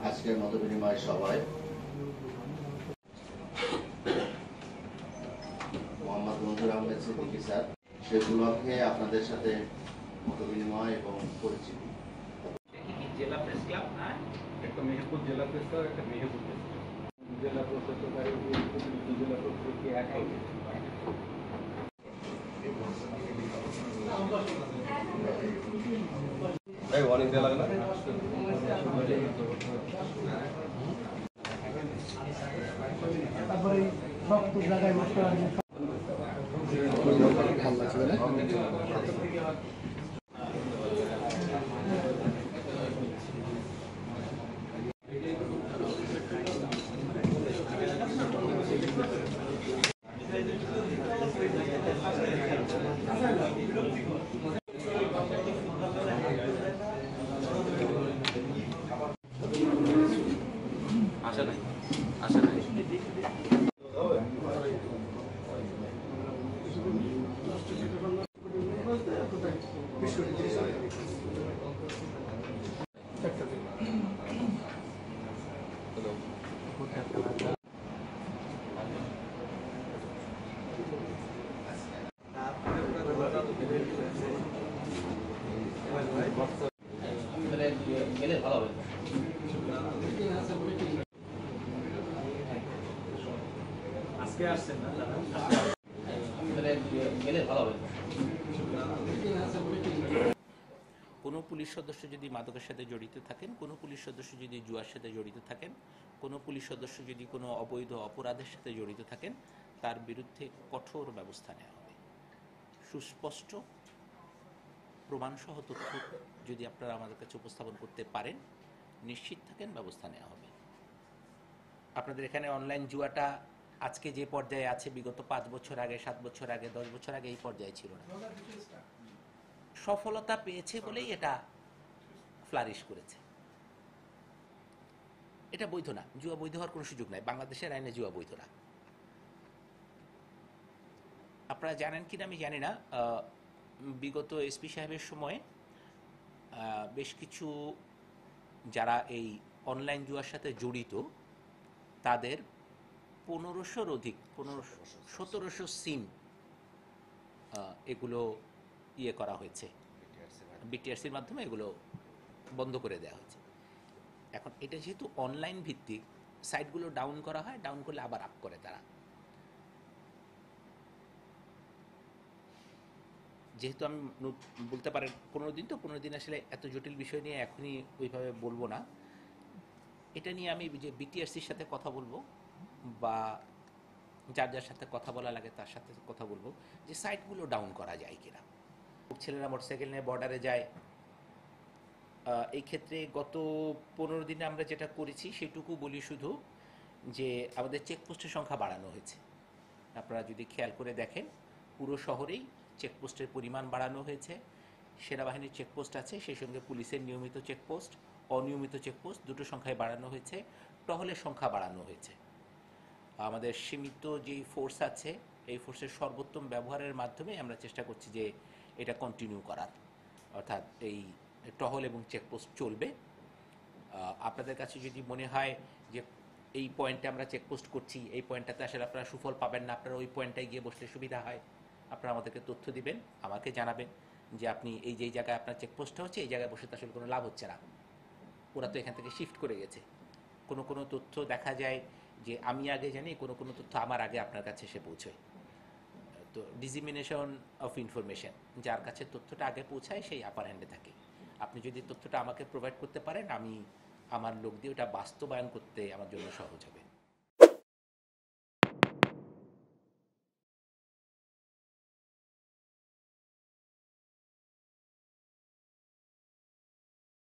আজকের মত বিনিময় সভায় মোহাম্মদ মনজুর আহমেদ সিদ্দিকী স্যার সেগুলোকে আপনাদের সাথে মত বিনিময় এবং পরিচিতি। জেলা প্রেস ক্লাব না, একটা মেহেরপুর জেলা প্রেস ক্লাব, একটা মেহেরপুর প্রেস ক্লাব, জেলা প্রশাসকারী জেলা প্রশাসক কি একই? এই ওয়ার্নিং দেওয়া লাগে না? তারপরে শক্ত জায়গায় বসতে পারবেন। ভালো লাগছে না? আশা নাই, আশা নাই। গেলে ভালো হবে। আজকে আসছেন না গেলে ভালো হবে। কোনো পুলিশ সদস্য যদি মাদকের সাথে জড়িত থাকেন, কোনো পুলিশ সদস্য যদি জুয়ার সাথে জড়িত থাকেন, কোনো পুলিশ সদস্য যদি কোনো অবৈধ অপরাধের সাথে জড়িত থাকেন, তার বিরুদ্ধে কঠোর ব্যবস্থা নেওয়া হবে। সুস্পষ্ট প্রমাণসহ তথ্য যদি আপনারা আমাদের কাছে উপস্থাপন করতে পারেন, নিশ্চিত থাকেন ব্যবস্থা নেওয়া হবে। আপনাদের এখানে অনলাইন জুয়াটা আজকে যে পর্যায়ে আছে, বিগত 5 বছর আগে, 7 বছর আগে, 10 বছর আগে এই পর্যায়ে ছিল না। সফলতা পেয়েছে বলেই এটা ফ্লারিশ করেছে। এটা বৈধ না, জুয়া বৈধ হওয়ার কোনো সুযোগ নাই। বাংলাদেশের আইনে জুয়া বৈধ না। আপনারা জানেন কিনা আমি জানি না, বিগত এসপি সাহেবের সময়ে বেশ কিছু যারা এই অনলাইন জুয়ার সাথে জড়িত তাদের 1500-র অধিক, 1700 সিম এগুলো ইয়ে করা হয়েছে, বিটিআরসির মাধ্যমে এগুলো বন্ধ করে দেওয়া হয়েছে। এখন এটা যেহেতু অনলাইন ভিত্তিক, সাইটগুলো ডাউন করা হয়, ডাউন করলে আবার আপ করে তারা। যেহেতু আমি বলতে পারেন 15 দিন, তো 15 দিন আসলে এত জটিল বিষয় নিয়ে এখনই ওইভাবে বলবো না। এটা নিয়ে আমি যে বিটিআরসির সাথে কথা বলবো বা যার যার সাথে কথা বলা লাগে তার সাথে কথা বলবো যে সাইটগুলো ডাউন করা যায় কিনা। ছেলেরা মোটরসাইকেল নিয়ে বর্ডারে যায়, এই ক্ষেত্রে গত 15 দিনে আমরা যেটা করেছি সেটুকু বলি শুধু যে আমাদের চেকপোস্টের সংখ্যা বাড়ানো হয়েছে। আপনারা যদি খেয়াল করে দেখেন, পুরো শহরেই চেকপোস্টের পরিমাণ বাড়ানো হয়েছে। সেনাবাহিনীর চেকপোস্ট আছে, সেই সঙ্গে পুলিশের নিয়মিত চেকপোস্ট, অনিয়মিত চেকপোস্ট দুটো সংখ্যায় বাড়ানো হয়েছে। টহলের সংখ্যা বাড়ানো হয়েছে। আমাদের সীমিত যেই ফোর্স আছে, এই ফোর্সের সর্বোত্তম ব্যবহারের মাধ্যমে আমরা চেষ্টা করছি যে এটা কন্টিনিউ করার, অর্থাৎ এই টহল এবং চেকপোস্ট চলবে। আপনাদের কাছে যদি মনে হয় যে এই পয়েন্টে আমরা চেকপোস্ট করছি, এই পয়েন্টটাতে আসলে আপনারা সুফল পাবেন না, আপনারা ওই পয়েন্টটায় গিয়ে বসলে সুবিধা হয়, আপনারা আমাদেরকে তথ্য দিবেন, আমাকে জানাবেন যে আপনি এই যেই জায়গায় আপনার চেকপোস্টটা হচ্ছে এই জায়গায় বসে তো আসলে কোনো লাভ হচ্ছে না, ওরা তো এখান থেকে শিফট করে গেছে। কোনো কোনো তথ্য দেখা যায় যে আমি আগে জানি, কোনো কোনো তথ্য আমার আগে আপনার কাছে এসে পৌঁছয়। তো ডিসিমিনেশন অফ ইনফরমেশন, যার কাছে তথ্যটা আগে পৌঁছায় সেই আপার হ্যান্ডে থাকে। আপনি যদি তথ্যটা আমাকে প্রোভাইড করতে পারেন, আমি আমার লোক দিয়ে ওটা বাস্তবায়ন করতে আমার জন্য সহজ হবে।